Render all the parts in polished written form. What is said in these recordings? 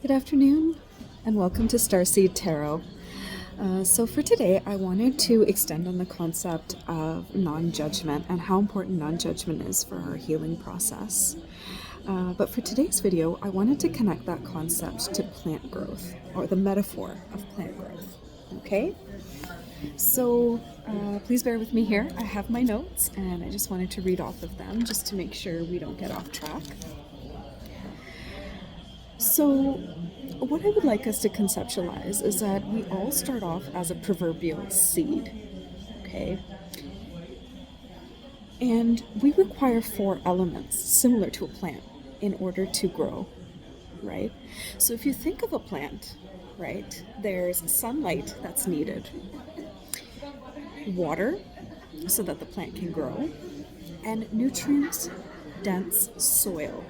Good afternoon, and welcome to Starseed Tarot. So for today, I wanted to extend on the concept of non-judgment and how important non-judgment is for our healing process. But for today's video, I wanted to connect that concept to plant growth, or the metaphor of plant growth. Okay? So please bear with me here. I have my notes, and I just wanted to read off of them just to make sure we don't get off track. So, what I would like us to conceptualize is that we all start off as a proverbial seed, okay? And we require 4 elements, similar to a plant, in order to grow, right? So if you think of a plant, right, there's sunlight that's needed, water, so that the plant can grow, and nutrient-dense soil,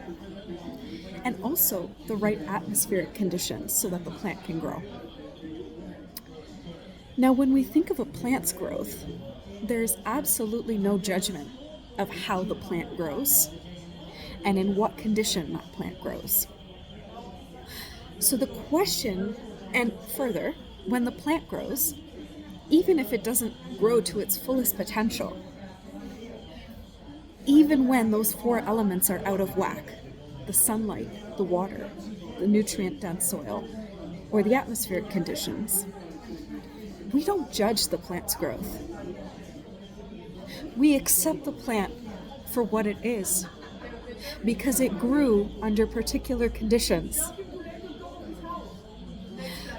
and also the right atmospheric conditions so that the plant can grow. Now, when we think of a plant's growth, there's absolutely no judgment of how the plant grows and in what condition that plant grows. So the question, and further, when the plant grows, even if it doesn't grow to its fullest potential, even when those 4 elements are out of whack, the sunlight, the water, the nutrient-dense soil, or the atmospheric conditions, we don't judge the plant's growth. We accept the plant for what it is, because it grew under particular conditions.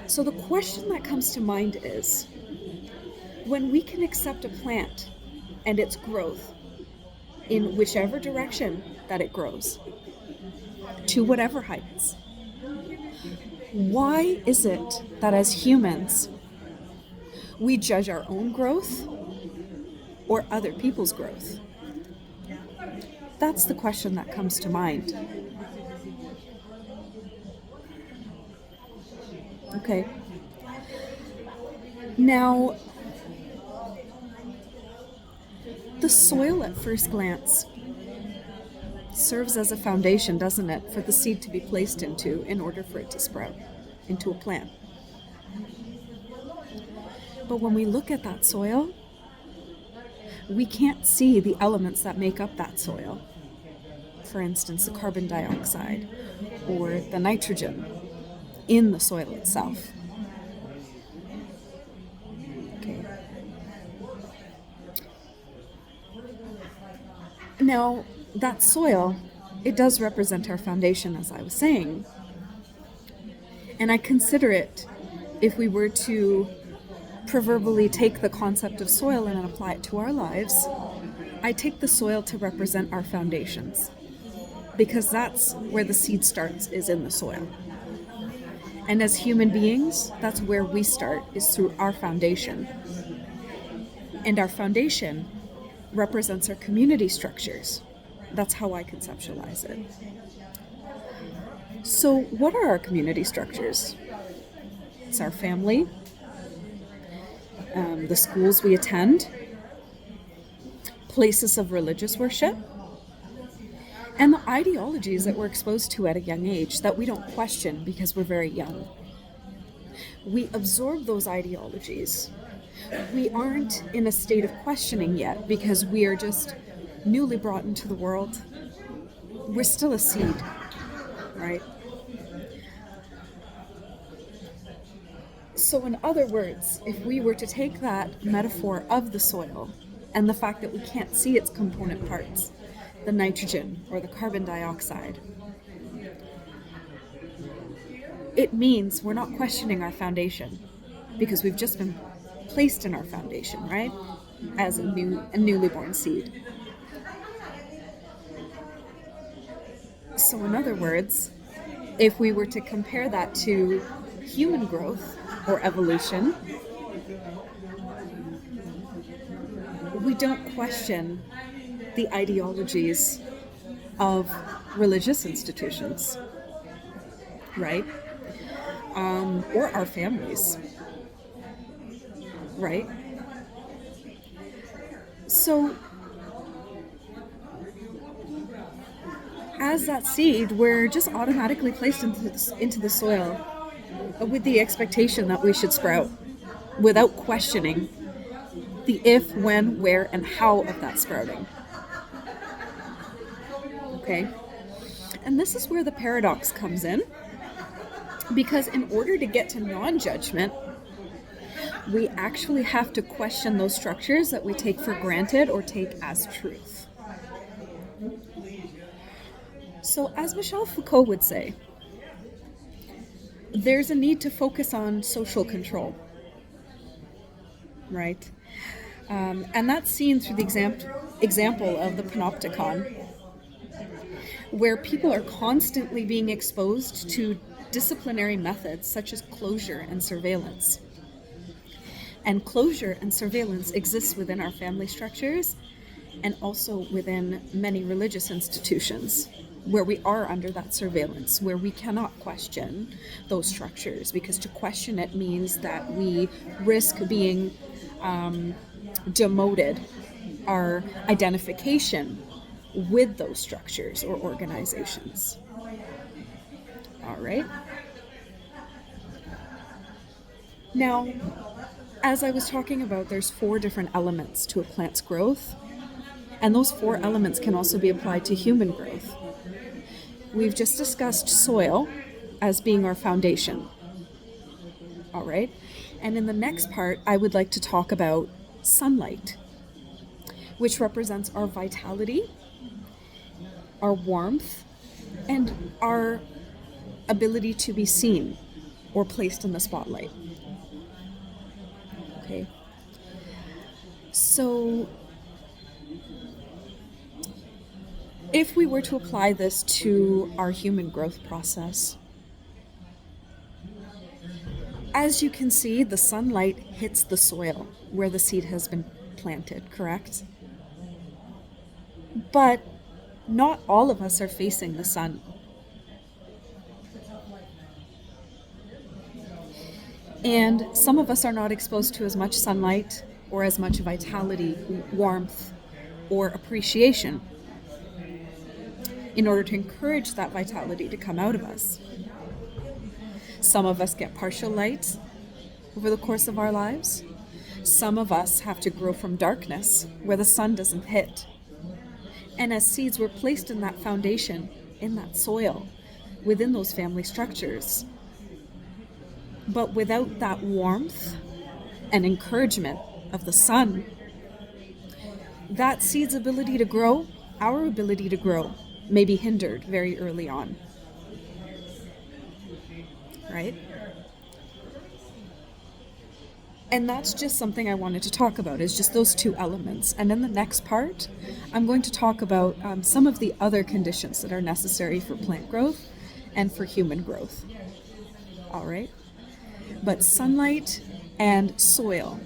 So the question that comes to mind is, when we can accept a plant and its growth in whichever direction that it grows, to whatever heights, why is it that as humans we judge our own growth or other people's growth? That's the question that comes to mind. Okay. Now, the soil at first glance serves as a foundation, doesn't it, for the seed to be placed into in order for it to sprout into a plant. But when we look at that soil, we can't see the elements that make up that soil. For instance, the carbon dioxide or the nitrogen in the soil itself. Okay. Now, that soil, it does represent our foundation, as I was saying. And I consider it, if we were to proverbially take the concept of soil and apply it to our lives, I take the soil to represent our foundations, because that's where the seed starts, is in the soil. And as human beings, that's where we start, is through our foundation. And our foundation represents our community structures. That's how I conceptualize it. So what are our community structures? It's our family, the schools we attend, places of religious worship, and the ideologies that we're exposed to at a young age that we don't question because we're very young. We absorb those ideologies. We aren't in a state of questioning yet because we are just newly brought into the world. We're still a seed, right? So in other words, if we were to take that metaphor of the soil and the fact that we can't see its component parts, the nitrogen or the carbon dioxide, it means we're not questioning our foundation because we've just been placed in our foundation, right? As a newly born seed. So in other words, if we were to compare that to human growth or evolution, we don't question the ideologies of religious institutions, right? Or our families, right? So as that seed, we're just automatically placed into the soil with the expectation that we should sprout without questioning the if, when, where, and how of that sprouting. Okay? And this is where the paradox comes in, because in order to get to non-judgment, we actually have to question those structures that we take for granted or take as truth. So, as Michel Foucault would say, there's a need to focus on social control, right? And that's seen through the example of the panopticon, where people are constantly being exposed to disciplinary methods such as closure and surveillance. And closure and surveillance exists within our family structures and also within many religious institutions where we are under that surveillance, where we cannot question those structures, because to question it means that we risk being demoted our identification with those structures or organizations. All right. Now, as I was talking about, there's 4 different elements to a plant's growth, and those 4 elements can also be applied to human growth. We've just discussed soil as being our foundation. All right. And in the next part, I would like to talk about sunlight, which represents our vitality, our warmth, and our ability to be seen or placed in the spotlight. Okay. So, if we were to apply this to our human growth process, as you can see, the sunlight hits the soil where the seed has been planted, correct? But not all of us are facing the sun. And some of us are not exposed to as much sunlight or as much vitality, warmth, or appreciation in order to encourage that vitality to come out of us. Some of us get partial light over the course of our lives. Some of us have to grow from darkness where the sun doesn't hit. And as seeds, we're placed in that foundation, in that soil, within those family structures. But without that warmth and encouragement of the sun, that seed's ability to grow, our ability to grow, may be hindered very early on. Right? And that's just something I wanted to talk about, is just those 2 elements. And in the next part, I'm going to talk about some of the other conditions that are necessary for plant growth and for human growth. All right? But sunlight and soil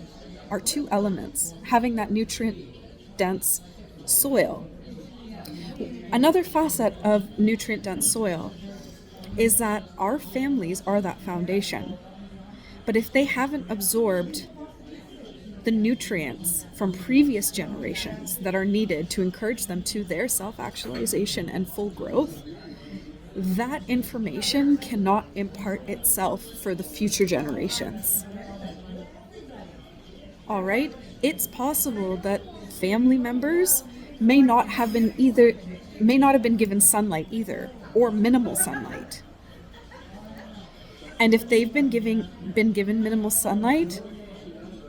are 2 elements, having that nutrient-dense soil. Another facet of nutrient-dense soil is that our families are that foundation. But if they haven't absorbed the nutrients from previous generations that are needed to encourage them to their self-actualization and full growth, that information cannot impart itself for the future generations. All right? It's possible that family members may not have been given sunlight either, or minimal sunlight. And if they've been given minimal sunlight,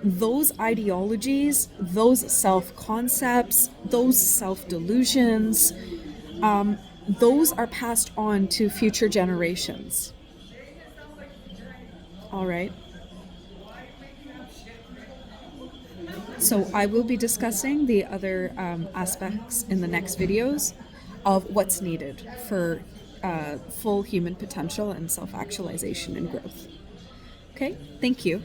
those ideologies, those self-concepts, those self-delusions, those are passed on to future generations. All right. So I will be discussing the other aspects in the next videos of what's needed for full human potential and self-actualization and growth. Okay, thank you.